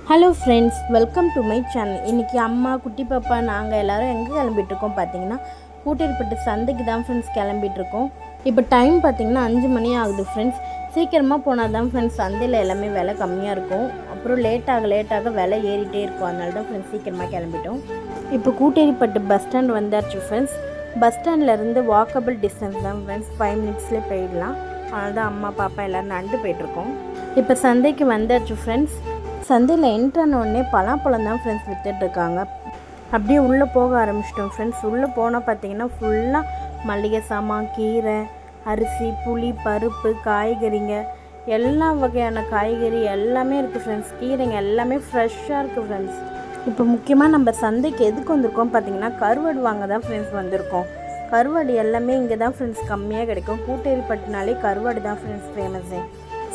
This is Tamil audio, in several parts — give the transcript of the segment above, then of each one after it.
Hello friends, welcome to my channel. இன்றைக்கி அம்மா, குட்டி பாப்பா, நாங்கள் எல்லோரும் எங்கே கிளம்பிட்டுருக்கோம் பார்த்தீங்கன்னா, கூட்டிருப்பட்டு சந்தைக்கு தான் ஃப்ரெண்ட்ஸ் கிளம்பிட்டுருக்கோம். இப்போ டைம் பார்த்திங்கன்னா 5 மணி ஆகுது ஃப்ரெண்ட்ஸ். சீக்கிரமாக போனால் தான் ஃப்ரெண்ட்ஸ் சந்தையில் எல்லாமே விலை கம்மியாக இருக்கும். அப்புறம் லேட்டாக விலை ஏறிட்டே இருக்கும். அதனால தான் ஃப்ரெண்ட்ஸ் சீக்கிரமாக கிளம்பிட்டோம். இப்போ கூட்டேரிப்பட்டு பஸ் ஸ்டாண்ட் வந்தாச்சு ஃப்ரெண்ட்ஸ். பஸ் ஸ்டாண்ட்லேருந்து வாக்கபிள் டிஸ்டன்ஸ் தான் ஃப்ரெண்ட்ஸ், 5 மினிட்ஸ்லேயே போயிடலாம். அதனால தான் அம்மா பாப்பா எல்லோரும் நடந்து போயிட்டுருக்கோம். இப்போ சந்தைக்கு வந்தாச்சு ஃப்ரெண்ட்ஸ். சந்தையில் என்ட்ரான உடனே பலாப்பழம் தான் ஃப்ரெண்ட்ஸ் விற்றுட்ருக்காங்க. அப்படியே உள்ளே போக ஆரம்பிச்சிட்டோம் ஃப்ரெண்ட்ஸ். உள்ளே போனால் பார்த்தீங்கன்னா ஃபுல்லாக மளிகை சாமான், கீரை, அரிசி, புளி, பருப்பு, காய்கறிங்க, எல்லா வகையான காய்கறி எல்லாமே இருக்குது ஃப்ரெண்ட்ஸ். கீரைங்க எல்லாமே ஃப்ரெஷ்ஷாக இருக்குது ஃப்ரெண்ட்ஸ். இப்போ முக்கியமாக நம்ம சந்தைக்கு எதுக்கு வந்திருக்கோம் பார்த்தீங்கன்னா, கருவாடு வாங்க தான் ஃப்ரெண்ட்ஸ் வந்திருக்கோம். கருவாடு எல்லாமே இங்கே தான் ஃப்ரெண்ட்ஸ் கம்மியாக கிடைக்கும். கூட்டேரிப்பட்டினாலே கருவாடு தான் ஃப்ரெண்ட்ஸ் ஃபேமஸே.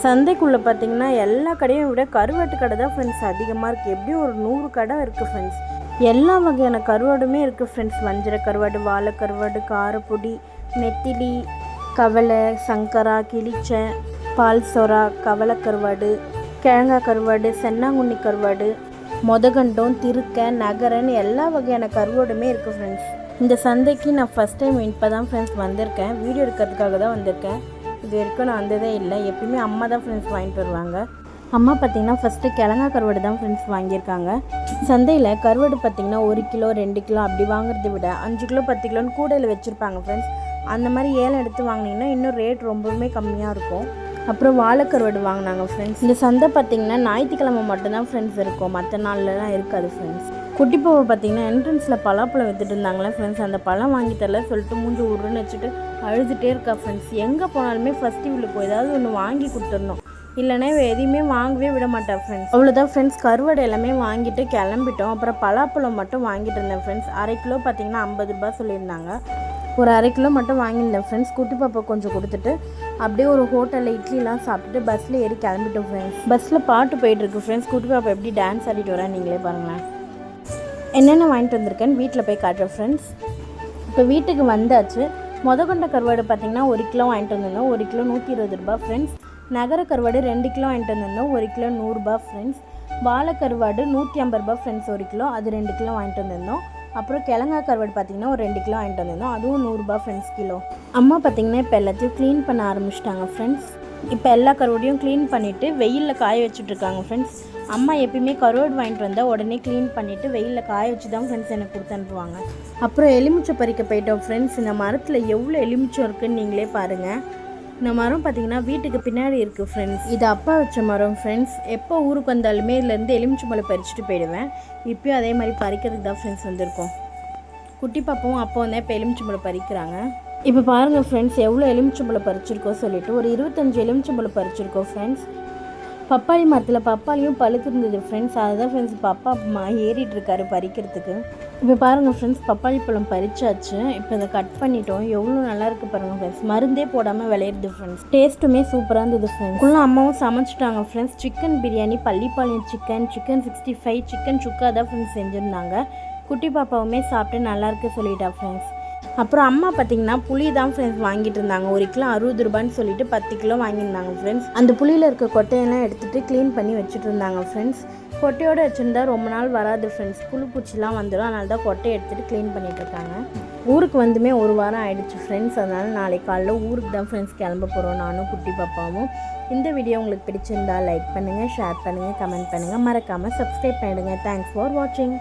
சந்தைக்குள்ளே பார்த்திங்கன்னா எல்லா கடையும் விட கருவாட்டு கடை தான் ஃப்ரெண்ட்ஸ் அதிகமாக இருக்குது. எப்படியும் ஒரு 100 கடை இருக்குது ஃப்ரெண்ட்ஸ். எல்லா வகையான கருவாடுமே இருக்குது ஃப்ரெண்ட்ஸ். வஞ்சர கருவாடு, வாழை கருவாடு, காரப்பொடி, நெத்திலி, கவலை, சங்கரா, கிளிச்சை, பால் சொரா, கவலை கருவாடு, கிழங்கா கருவாடு, சென்னாங்குண்ணி கருவாடு, மொதகண்டம், திருக்கை, நகரன்னு எல்லா வகையான கருவாடுமே இருக்குது ஃப்ரெண்ட்ஸ். இந்த சந்தைக்கு நான் ஃபஸ்ட் டைம் இப்போ தான் ஃப்ரெண்ட்ஸ் வந்திருக்கேன். வீடியோ எடுக்கிறதுக்காக தான் வந்திருக்கேன். இது வரைக்கும் நான் வந்ததே இல்லை. எப்பயுமே அம்மா தான் ஃப்ரெண்ட்ஸ் வாங்கிட்டு வருவாங்க. அம்மா பார்த்திங்கன்னா ஃபஸ்ட்டு கிழங்கா கருவாடு தான் ஃப்ரெண்ட்ஸ் வாங்கியிருக்காங்க. சந்தையில் கருவாடு பார்த்திங்கன்னா 1 கிலோ 2 கிலோ அப்படி வாங்குறதை விட 5 கிலோ 10 கிலோன்னு கூடையில் வச்சுருப்பாங்க ஃப்ரெண்ட்ஸ். அந்த மாதிரி ஏலம் எடுத்து வாங்கினீங்கன்னா இன்னும் ரேட் ரொம்பவுமே கம்மியாக இருக்கும். அப்புறம் வாழைக்கருவாடு வாங்கினாங்க ஃப்ரெண்ட்ஸ். இந்த சந்தை பார்த்திங்கன்னா ஞாயிற்றுக்கிழமை மட்டும்தான் ஃப்ரெண்ட்ஸ் இருக்கும், மற்ற நாள்லலாம் இருக்காது ஃப்ரெண்ட்ஸ். குட்டி பாவை பார்த்திங்கன்னா என்ட்ரன்ஸில் பலாப்பழம் விற்றுட்டு இருந்தாங்களே ஃப்ரெண்ட்ஸ். அந்த பழம் வாங்கி தரல சொல்லிட்டு மூஞ்சி உருன்னு வச்சுட்டு அழுதுகிட்டே இருக்கா ஃப்ரெண்ட்ஸ். எங்கே போனாலுமே ஃபஸ்ட்டு இவளுக்கு ஏதாவது ஒன்று வாங்கி கொடுத்துடணும், இல்லைன்னா எதையுமே வாங்கவே விட மாட்டேன் ஃப்ரெண்ட்ஸ். அவ்வளோதான் ஃப்ரெண்ட்ஸ், கருவாடு எல்லாமே வாங்கிட்டு கிளம்பிட்டோம். அப்புறம் பலாப்பழம் மட்டும் வாங்கிட்டு இருந்தேன் ஃப்ரெண்ட்ஸ். 1/2 கிலோ பார்த்திங்கன்னா 50 ரூபா சொல்லியிருந்தாங்க. ஒரு 1/2 கிலோ மட்டும் வாங்கியிருந்தேன் ஃப்ரெண்ட்ஸ். குட்டி பாப்பா கொஞ்சம் கொடுத்துட்டு அப்படியே ஒரு ஹோட்டலில் இட்லிலாம் சாப்பிட்டுட்டு பஸ்ஸில் ஏறி கிளம்பிட்டோம் ஃப்ரெண்ட்ஸ். பஸ்ஸில் பாட்டு போயிட்டுருக்கு ஃப்ரெண்ட்ஸ். குட்டி பாப்பா எப்படி டான்ஸ் ஆடிட்டு வரேன் நீங்களே பாருங்களேன். என்னென்ன வாங்கிட்டு வந்திருக்கேன்னு வீட்டில் போய் காட்டுறேன் ஃப்ரெண்ட்ஸ். இப்போ வீட்டுக்கு வந்தாச்சு. மொதகொண்ட கருவாடு பார்த்திங்கன்னா 1 கிலோ வாங்கிட்டு வந்திருந்தோம். 1 கிலோ 120 ரூபா ஃப்ரெண்ட்ஸ். நகர கருவாடு 2 கிலோ வாங்கிட்டு வந்திருந்தோம். 1 கிலோ 100 ரூபா ஃப்ரெண்ட்ஸ். வாழை கருவாடு 150 ரூபா ஃப்ரெண்ட்ஸ் 1 கிலோ, அது 2 கிலோ வாங்கிட்டு வந்திருந்தோம். அப்புறம் கிழங்கா கருவாடு பார்த்திங்கன்னா ஒரு 2 கிலோ வாங்கிட்டு வந்திருந்தோம், அதுவும் 100 ரூபா ஃப்ரெண்ட்ஸ் கிலோ. அம்மா பார்த்திங்கன்னா இப்போ எல்லாத்தையும் க்ளீன் பண்ண ஆரம்பிச்சிட்டாங்க ஃப்ரெண்ட்ஸ். இப்போ எல்லா கருவாடையும் க்ளீன் பண்ணிவிட்டு வெயிலில் காய வச்சுட்ருக்காங்க ஃப்ரெண்ட்ஸ். அம்மா எப்பயுமே கருவாடு வாங்கிட்டு வந்தால் உடனே க்ளீன் பண்ணிவிட்டு வெயிலில் காய வச்சு தான் ஃப்ரெண்ட்ஸ் எனக்கு கொடுத்து அனுப்புவாங்க. அப்புறம் எலுமிச்சை பறிக்க போயிட்டோம் ஃப்ரெண்ட்ஸ். இந்த மரத்தில் எவ்வளோ எலுமிச்சம் இருக்குதுன்னு நீங்களே பாருங்கள். இந்த மரம் பார்த்திங்கன்னா வீட்டுக்கு பின்னாடி இருக்குது ஃப்ரெண்ட்ஸ். இது அப்பா வச்ச மரம் ஃப்ரெண்ட்ஸ். எப்போ ஊருக்கு வந்தாலுமே இதுலேருந்து எலுமிச்சை பழம் பறிச்சுட்டு போயிடுவேன். இப்போயும் அதே மாதிரி பறிக்கிறதுக்கு தான் ஃப்ரெண்ட்ஸ் வந்திருக்கோம். குட்டி பாப்பாவும் அப்போ வந்தால் இப்போ எலுமிச்சை பழம் பறிக்கிறாங்க. இப்போ பாருங்கள் ஃப்ரெண்ட்ஸ், எவ்வளோ எலுமிச்சை பழம் பறிச்சிருக்கோம் சொல்லிட்டு ஒரு 25 எலுமிச்சை பழம் பறிச்சிருக்கோம் ஃப்ரெண்ட்ஸ். பப்பாளி மரத்தில் பப்பாளியும் பழுத்திருந்தது ஃப்ரெண்ட்ஸ். அதுதான் ஃப்ரெண்ட்ஸ் பப்பா ஏறிட்டுருக்காரு பறிக்கிறதுக்கு. இப்போ பாருங்கள் ஃப்ரெண்ட்ஸ், பப்பாளி பழம் பறிச்சாச்சு. இப்போ இதை கட் பண்ணிட்டோம். எவ்வளோ நல்லாயிருக்கு பாருங்கள் ஃப்ரெண்ட்ஸ். மருந்தே போடாமல் விளையிறது ஃப்ரெண்ட்ஸ். டேஸ்ட்டுமே சூப்பராக இருந்தது ஃப்ரெண்ட்ஸ். ஃபுல்லாக அம்மாவும் சமைச்சிட்டாங்க friends. Chicken biryani, Pallipalayam chicken, chicken 65, chicken chukka தான் ஃப்ரெண்ட்ஸ் செஞ்சுருந்தாங்க. குட்டி பாப்பாவுமே சாப்பிட்டு நல்லாயிருக்கு சொல்லிட்டா ஃப்ரெண்ட்ஸ். அப்புறம் அம்மா பார்த்திங்கன்னா புளி தான் ஃப்ரெண்ட்ஸ் வாங்கிட்டு இருந்தாங்க. 1 கிலோ 60 ரூபான்னு சொல்லிட்டு 10 கிலோ வாங்கியிருந்தாங்க ஃப்ரெண்ட்ஸ். அந்த புளியில் இருக்க கொட்டையெல்லாம் எடுத்துகிட்டு க்ளீன் பண்ணி வச்சுட்டு இருந்தாங்க ஃப்ரெண்ட்ஸ். கொட்டையோடு வச்சுருந்தா ரொம்ப நாள் வராது ஃப்ரெண்ட்ஸ், புழு பூச்சிலாம் வந்துடும். அதனால தான் கொட்டையை எடுத்துகிட்டு க்ளீன் பண்ணிகிட்டு இருக்காங்க. ஊருக்கு வந்துமே 1 வாரம் ஆகிடுச்சு ஃப்ரெண்ட்ஸ். அதனால் நாளைக்கு காலைல ஊருக்கு தான் ஃப்ரெண்ட்ஸ் கிளம்ப போகிறோம், நானும் குட்டி பாப்பாவும். இந்த வீடியோ உங்களுக்கு பிடிச்சிருந்தால் லைக் பண்ணுங்கள், ஷேர் பண்ணுங்கள், கமெண்ட் பண்ணுங்கள், மறக்காமல் சப்ஸ்கிரைப் பண்ணிடுங்க. தேங்க்ஸ் ஃபார் வாட்சிங்.